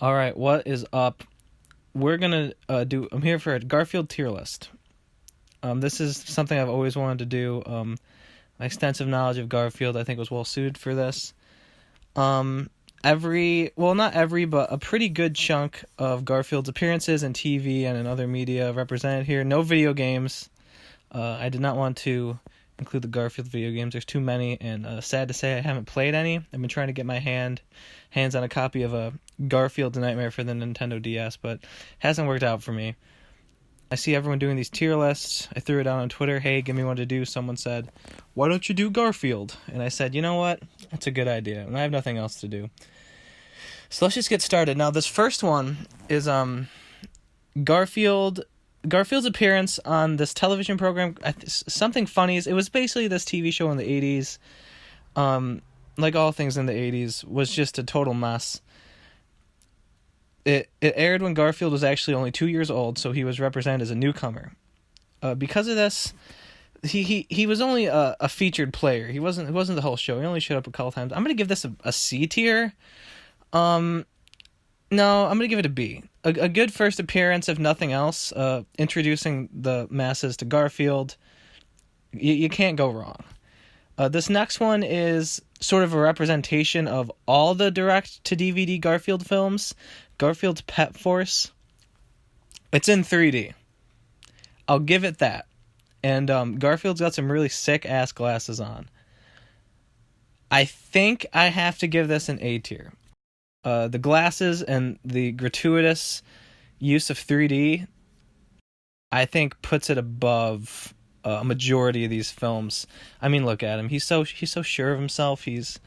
All right, what is up? We're gonna I'm here for a Garfield tier list. This is something I've always wanted to do. My extensive knowledge of Garfield, I think, was well suited for this. Not every, but a pretty good chunk of Garfield's appearances in TV and in other media represented here. No video games. I did not want to include the Garfield video games. There's too many, and sad to say, I haven't played any. I've been trying to get my hands on a copy of a Garfield Nightmare for the Nintendo DS, but hasn't worked out for me. I see everyone doing these tier lists. I threw it out on Twitter. Hey, give me one to do. Someone said, "Why don't you do Garfield?" And I said, you know what? That's a good idea, and I have nothing else to do. So let's just get started. Now, this first one is Garfield's appearance on this television program, Something Funnies. It was basically this TV show in the 80s. Like all things in the 80s, was just a total mess. It aired when Garfield was actually only 2 years old, so he was represented as a newcomer. Because of this, he was only a featured player. It wasn't the whole show. He only showed up a couple times. I'm gonna give this a C tier. No, I'm gonna give it a B. A good first appearance, if nothing else. Introducing the masses to Garfield. You can't go wrong. This next one is sort of a representation of all the direct-to-DVD Garfield films. Garfield's Pet Force. It's in 3D. I'll give it that. And Garfield's got some really sick-ass glasses on. I think I have to give this an A tier. The glasses and the gratuitous use of 3D, I think, puts it above a majority of these films. I mean, look at him. He's so sure of himself. He's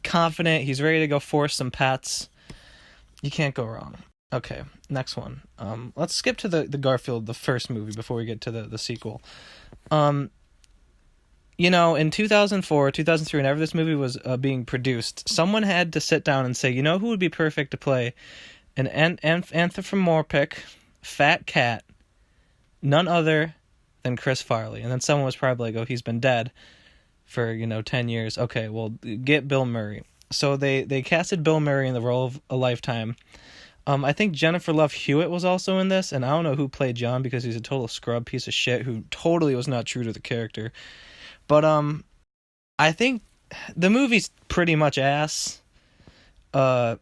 confident. He's ready to go force some pets. You can't go wrong. Okay, next one. Let's skip to the Garfield, the first movie, before we get to the sequel. In 2004, 2003, whenever this movie was being produced, someone had to sit down and say, you know who would be perfect to play an anthropomorphic fat cat, none other than Chris Farley. And then someone was probably like, oh, he's been dead for 10 years. Okay, well, get Bill Murray. So they casted Bill Murray in the role of a lifetime. I think Jennifer Love Hewitt was also in this, and I don't know who played John because he's a total scrub piece of shit who totally was not true to the character. But I think the movie's pretty much ass. It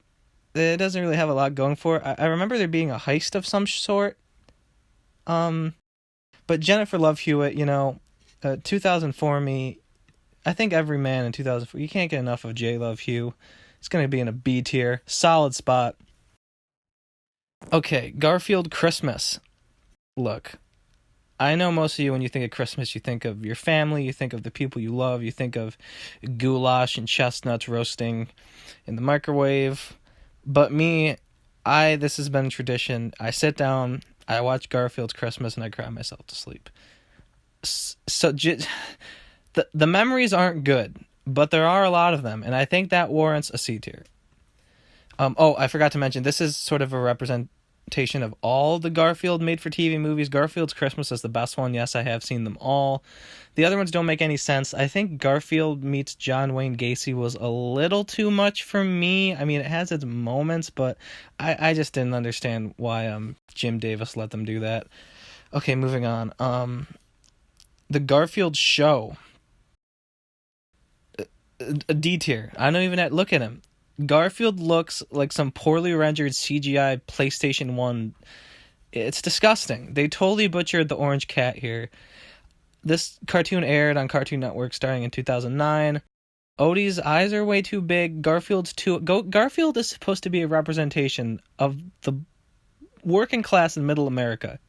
doesn't really have a lot going for it. I remember there being a heist of some sort. But Jennifer Love Hewitt, 2004 me, I think every man in 2004, you can't get enough of J. Love Hugh. It's going to be in a B tier. Solid spot. Okay, Garfield Christmas. Look, I know most of you, when you think of Christmas, you think of your family, you think of the people you love, you think of goulash and chestnuts roasting in the microwave. But me, this has been a tradition. I sit down, I watch Garfield's Christmas, and I cry myself to sleep. So the memories aren't good, but there are a lot of them, and I think that warrants a C tier. I forgot to mention, this is sort of a representation of all the Garfield made-for-TV movies. Garfield's Christmas is the best one. Yes, I have seen them all. The other ones don't make any sense. I think Garfield meets John Wayne Gacy was a little too much for me. I mean, it has its moments, but I just didn't understand why Jim Davis let them do that. Okay, moving on. The Garfield Show. A D tier. I don't even look at him. Garfield looks like some poorly rendered CGI PlayStation 1. It's disgusting. They totally butchered the orange cat here. This cartoon aired on Cartoon Network starting in 2009. Odie's eyes are way too big. Garfield is supposed to be a representation of the working class in middle America.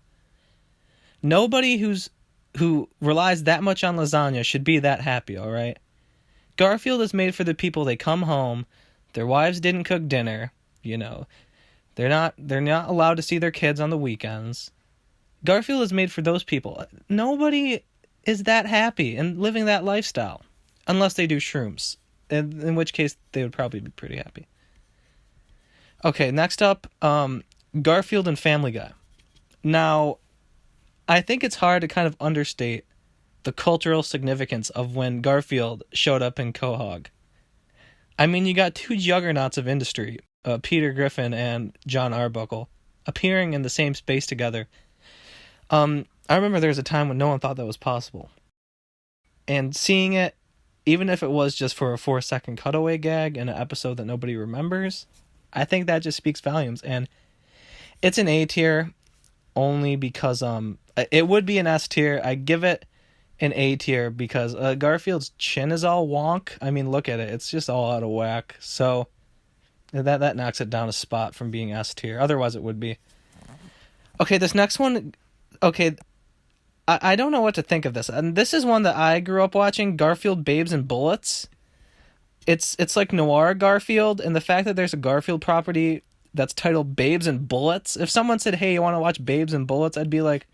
Nobody who relies that much on lasagna should be that happy, all right? Garfield is made for the people. They come home, their wives didn't cook dinner, they're not allowed to see their kids on the weekends. Garfield is made for those people. Nobody is that happy and living that lifestyle, unless they do shrooms, in which case they would probably be pretty happy. Okay, next up, Garfield and Family Guy. Now, I think it's hard to kind of understate the cultural significance of when Garfield showed up in Quahog. I mean, you got two juggernauts of industry, Peter Griffin and John Arbuckle appearing in the same space together. I remember there was a time when no one thought that was possible. And seeing it, even if it was just for a 4-second cutaway gag in an episode that nobody remembers, I think that just speaks volumes. And it's an A tier only because it would be an S tier. I give it an A tier because Garfield's chin is all wonk. I mean, look at it. It's just all out of whack. So that knocks it down a spot from being S tier. Otherwise, it would be. Okay, this next one... Okay, I don't know what to think of this. And this is one that I grew up watching, Garfield, Babes, and Bullets. It's like noir Garfield, and the fact that there's a Garfield property that's titled Babes and Bullets. If someone said, hey, you want to watch Babes and Bullets, I'd be like,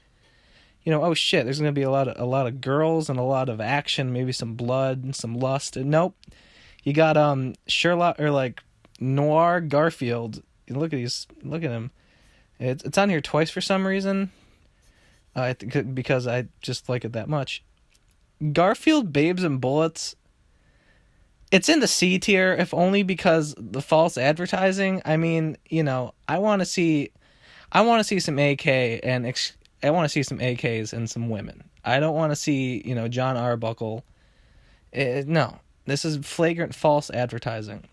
oh shit, there's going to be a lot of girls and a lot of action, maybe some blood and some lust. And nope. You got Sherlock, or like noir Garfield. Look at him. It's on here twice for some reason. I think because I just like it that much. Garfield, Babes, and Bullets. It's in the C tier, if only because the false advertising. I mean, I want to see some AK and I want to see some AKs and some women. I don't want to see, John Arbuckle. No, this is flagrant false advertising.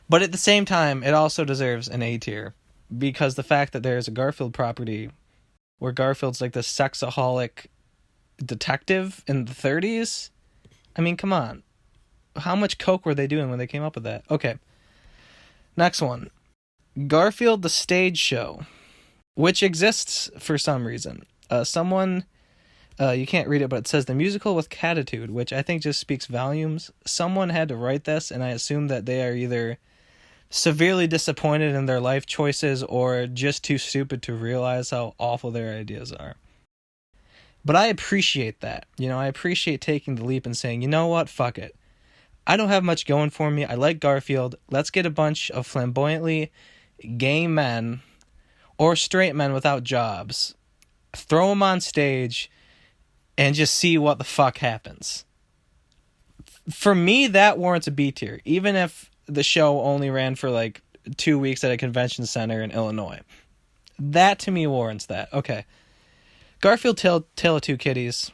But at the same time, it also deserves an A tier because the fact that there's a Garfield property where Garfield's like the sexaholic detective in the 30s. I mean, come on. How much coke were they doing when they came up with that? Okay. Next one. Garfield the Stage Show, which exists for some reason. You can't read it, but it says the musical with catitude, which I think just speaks volumes. Someone had to write this, and I assume that they are either severely disappointed in their life choices or just too stupid to realize how awful their ideas are. But I appreciate that. I appreciate taking the leap and saying, you know what, fuck it. I don't have much going for me. I like Garfield. Let's get a bunch of flamboyantly gay men or straight men without jobs, throw them on stage, and just see what the fuck happens. For me, that warrants a B tier, even if the show only ran for like 2 weeks at a convention center in Illinois. That to me warrants that. Okay. Garfield Tale of Two Kitties.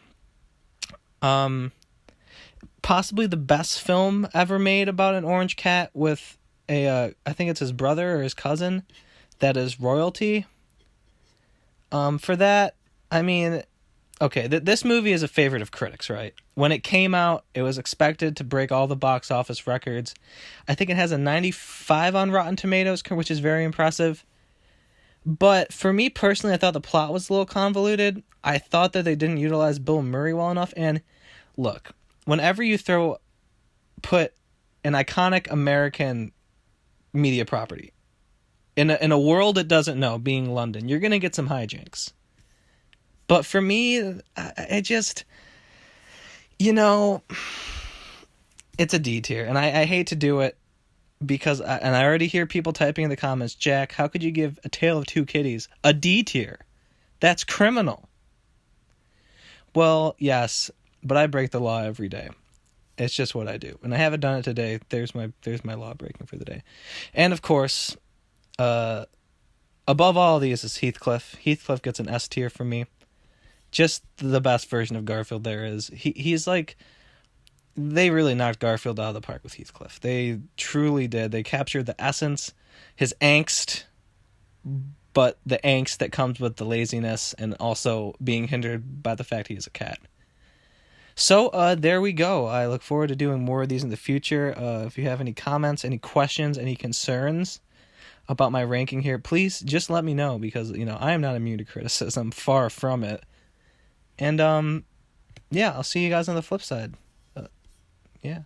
Possibly the best film ever made about an orange cat with I think it's his brother or his cousin that is royalty. For that, I mean, okay, this movie is a favorite of critics, right? When it came out, it was expected to break all the box office records. I think it has a 95 on Rotten Tomatoes, which is very impressive. But for me personally, I thought the plot was a little convoluted. I thought that they didn't utilize Bill Murray well enough. And look, whenever you put an iconic American media property in a world it doesn't know, being London, you're going to get some hijinks. But for me, I just, it's a D tier. And I hate to do it because, I already hear people typing in the comments, Jack, how could you give A Tale of Two Kitties a D tier? That's criminal. Well, yes, but I break the law every day. It's just what I do. And I haven't done it today. There's my law breaking for the day. And of course, above all of these is Heathcliff. Heathcliff gets an S tier from me. Just the best version of Garfield there is. He's like, they really knocked Garfield out of the park with Heathcliff. They truly did. They captured the essence, his angst, but the angst that comes with the laziness and also being hindered by the fact he is a cat. So there we go. I look forward to doing more of these in the future. If you have any comments, any questions, any concerns about my ranking here, please just let me know because, I am not immune to criticism. Far from it. And, yeah, I'll see you guys on the flip side. Yeah.